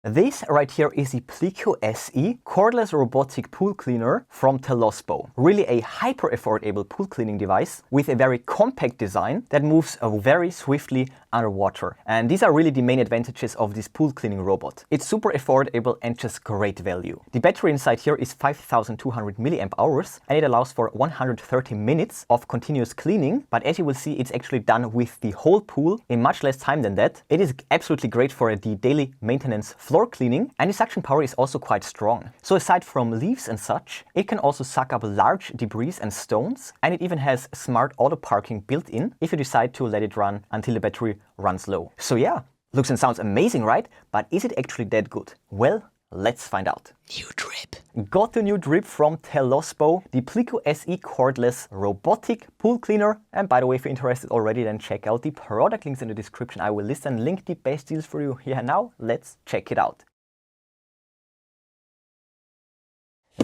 This right here is the Pleco SE cordless robotic pool cleaner from Talosbo. Really a hyper affordable pool cleaning device with a very compact design that moves very swiftly underwater. And these are really the main advantages of this pool cleaning robot. It's super affordable and just great value. The battery inside here is 5200 milliamp hours and it allows for 130 minutes of continuous cleaning. But as you will see, it's actually done with the whole pool in much less time than that. It is absolutely great for the daily maintenance floor cleaning, and the suction power is also quite strong. So aside from leaves and such, it can also suck up large debris and stones, and it even has smart auto parking built in if you decide to let it run until the battery runs low. So yeah, looks and sounds amazing, right? But is it actually that good? Well, let's find out. New drip. Got a new drip from Talosbo, the Pleco SE cordless robotic pool cleaner. And by the way, if you're interested already, then check out the product links in the description. I will list and link the best deals for you here now. Let's check it out.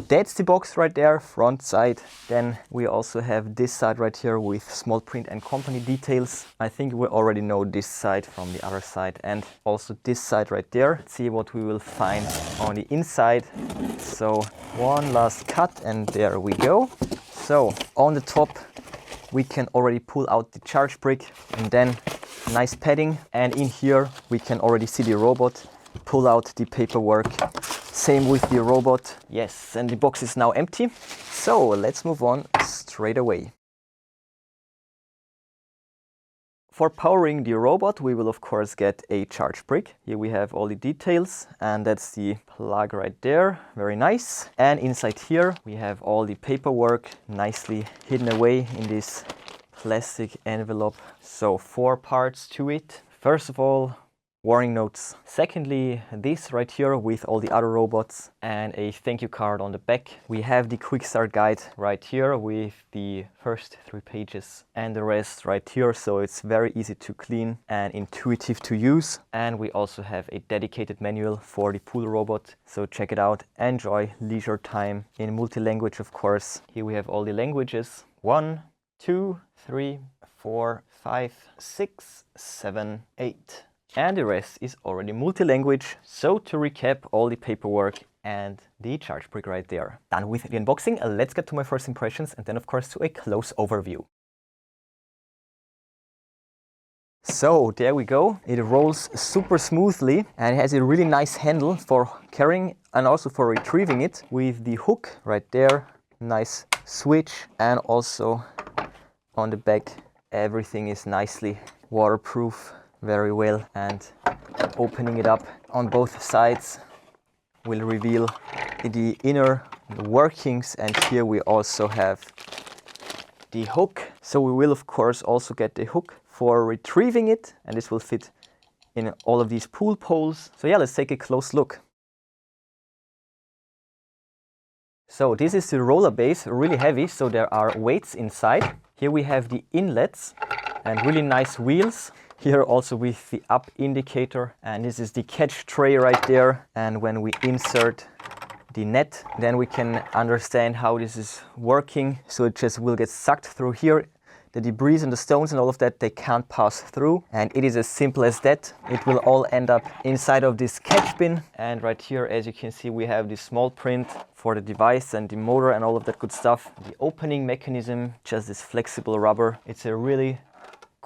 That's the box right there, front side. Then we also have this side right here with small print and company details. I think we already know this side from the other side, and also this side right there. Let's see what we will find on the inside. So one last cut and there we go. So on the top we can already pull out the charge brick and then nice padding, and in here we can already see the robot, pull out the paperwork. Same with the robot. Yes, and the box is now empty. So let's move on straight away. For powering the robot, we will of course get a charge brick. Here we have all the details, and that's the plug right there. Very nice. And inside here we have all the paperwork nicely hidden away in this plastic envelope. So 4 parts to it. First of all, warning notes. Secondly, this right here with all the other robots and a thank you card on the back. We have the quick start guide right here with the first 3 pages and the rest right here. So it's very easy to clean and intuitive to use. And we also have a dedicated manual for the pool robot. So check it out. Enjoy leisure time in multi-language, of course. Here we have all the languages. 1, 2, 3, 4, 5, 6, 7, 8. And the rest is already multi-language. So to recap, all the paperwork and the charge brick right there. Done with the unboxing. Let's get to my first impressions and then of course to a close overview. So there we go. It rolls super smoothly and it has a really nice handle for carrying and also for retrieving it with the hook right there. Nice switch, and also on the back everything is nicely waterproof. Very well, and opening it up on both sides will reveal the inner workings, and here we also have the hook. So we will of course also get the hook for retrieving it, and this will fit in all of these pool poles. So yeah, let's take a close look. So this is the roller base, really heavy, so there are weights inside. Here we have the inlets and really nice wheels. Here also with the up indicator, and this is the catch tray right there. And when we insert the net, then we can understand how this is working. So it just will get sucked through here. The debris and the stones and all of that, they can't pass through. And it is as simple as that. It will all end up inside of this catch bin. And right here, as you can see, we have the small print for the device and the motor and all of that good stuff. The opening mechanism, just this flexible rubber. It's a really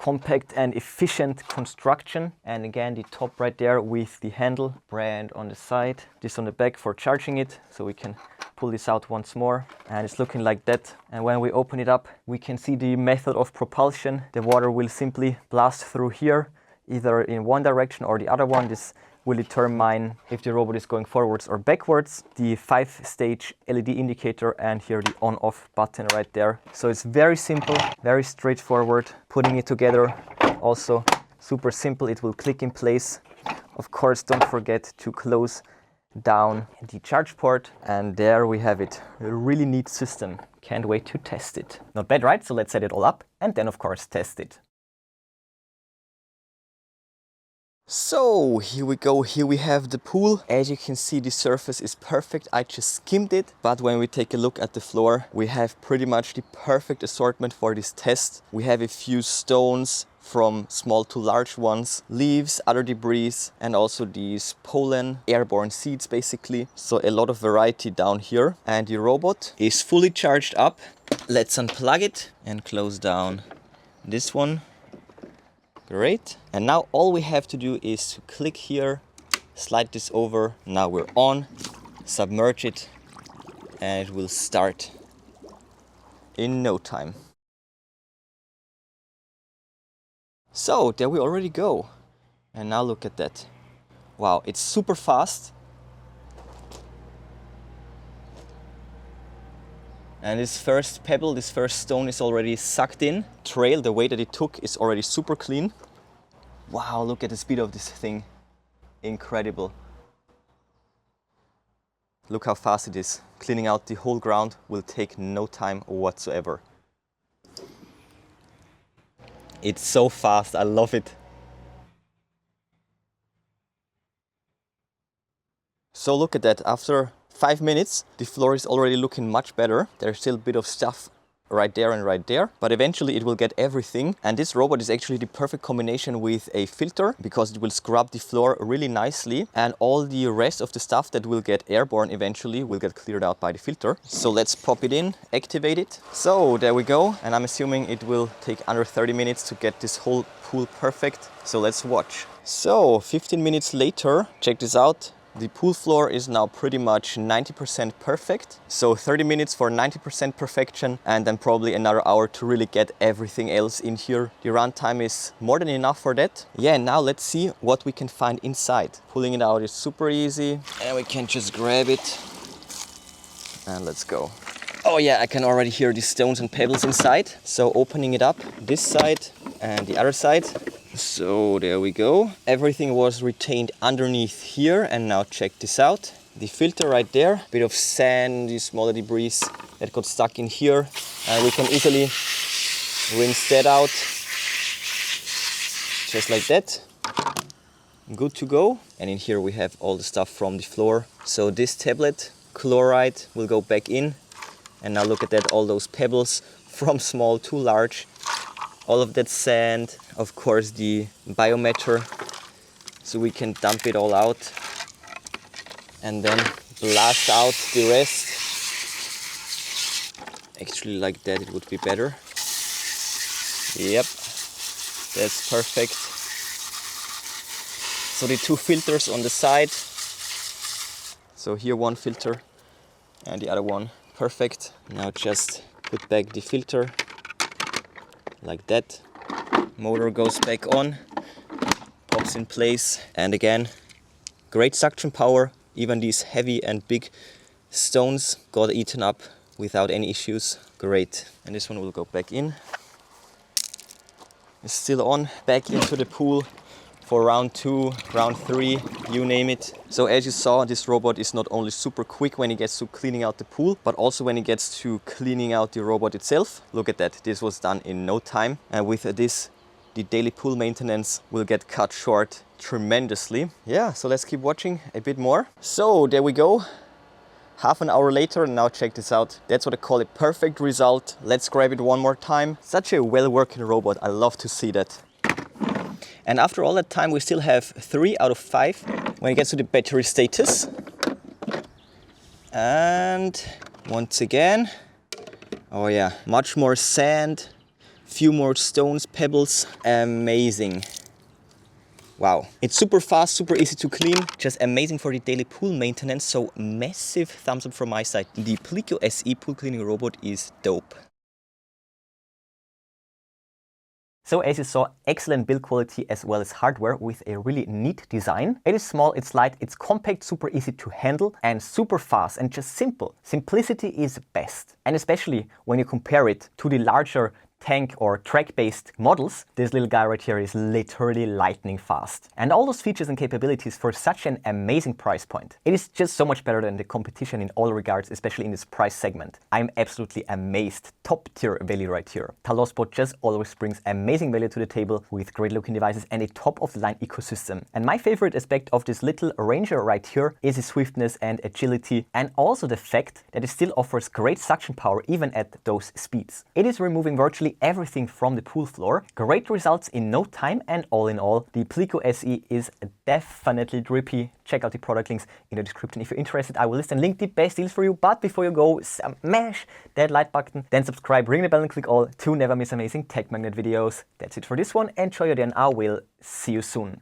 compact and efficient construction. And again, the top right there with the handle, brand on the side, this on the back for charging it. So we can pull this out once more, and it's looking like that. And when we open it up, we can see the method of propulsion. The water will simply blast through here, either in one direction or the other one. This will determine if the robot is going forwards or backwards. The 5-stage LED indicator, and here the on-off button right there. So it's very simple, very straightforward. Putting it together also super simple. It will click in place. Of course, don't forget to close down the charge port, and there we have it. A really neat system. Can't wait to test it. Not bad, right? So let's set it all up and then of course test it. So here we go, here we have the pool. As you can see, the surface is perfect. I just skimmed it, but when we take a look at the floor, we have pretty much the perfect assortment for this test. We have a few stones, from small to large ones, leaves, other debris, and also these pollen, airborne seeds basically. So a lot of variety down here. And the robot is fully charged up. Let's unplug it and close down this one. Great. And now all we have to do is to click here, slide this over. Now we're on, submerge it, and it will start in no time. So there we already go. And now look at that. Wow, it's super fast. And this first pebble, this first stone is already sucked in. Trail, the way that it took, is already super clean. Wow, look at the speed of this thing. Incredible. Look how fast it is. Cleaning out the whole ground will take no time whatsoever. It's so fast, I love it. So look at that, after 5 minutes, the floor is already looking much better. There's still a bit of stuff right there and right there, but eventually it will get everything. And this robot is actually the perfect combination with a filter, because it will scrub the floor really nicely, and all the rest of the stuff that will get airborne eventually will get cleared out by the filter. So let's pop it in, activate it. So there we go, and I'm assuming it will take under 30 minutes to get this whole pool perfect. So let's watch. So 15 minutes later, check this out. The pool floor is now pretty much 90% perfect. So 30 minutes for 90% perfection, and then probably another hour to really get everything else in here. The runtime is more than enough for that. Yeah, now let's see what we can find inside. Pulling it out is super easy, and we can just grab it. And let's go. Oh yeah, I can already hear the stones and pebbles inside. So opening it up, this side and the other side. So there we go. Everything was retained underneath here, and now check this out. The filter right there, bit of sand, these smaller debris that got stuck in here. And we can easily rinse that out. Just like that. Good to go. And in here we have all the stuff from the floor. So this tablet, chloride, will go back in. And now look at that, all those pebbles from small to large. All of that sand, of course the biomatter, so we can dump it all out and then blast out the rest. Actually, like that it would be better. Yep, that's perfect. So the two filters on the side. So here one filter and the other one, perfect. Now just put back the filter. Like that. Motor goes back on, pops in place, and again, great suction power. Even these heavy and big stones got eaten up without any issues. Great. And this one will go back in. It's still on, back into the pool for round 2, round 3, you name it. So as you saw, this robot is not only super quick when it gets to cleaning out the pool, but also when it gets to cleaning out the robot itself. Look at that, this was done in no time. And with this, the daily pool maintenance will get cut short tremendously. Yeah, so let's keep watching a bit more. So there we go. Half an hour later, and now check this out. That's what I call a perfect result. Let's grab it one more time. Such a well-working robot, I love to see that. And after all that time, we still have 3 out of 5 when it gets to the battery status. And once again, oh yeah, much more sand, few more stones, pebbles, amazing. Wow, it's super fast, super easy to clean, just amazing for the daily pool maintenance. So massive thumbs up from my side. The Pleco SE pool cleaning robot is dope. So as you saw, excellent build quality as well as hardware with a really neat design. It is small, it's light, it's compact, super easy to handle and super fast and just simple. Simplicity is best. And especially when you compare it to the larger tank or track-based models, this little guy right here is literally lightning fast. And all those features and capabilities for such an amazing price point. It is just so much better than the competition in all regards, especially in this price segment. I'm absolutely amazed. Top tier value right here. Talosbo just always brings amazing value to the table with great looking devices and a top of the line ecosystem. And my favorite aspect of this little Ranger right here is its swiftness and agility, and also the fact that it still offers great suction power even at those speeds. It is removing virtually nearly everything from the pool floor. Great results in no time, and all in all, the Pleco SE is definitely drippy. Check out the product links in the description if you're interested. I will list and link the best deals for you. But before you go, smash that like button, then subscribe, ring the bell and click all to never miss amazing tech magnet videos. That's it for this one. Enjoy your day and I will see you soon.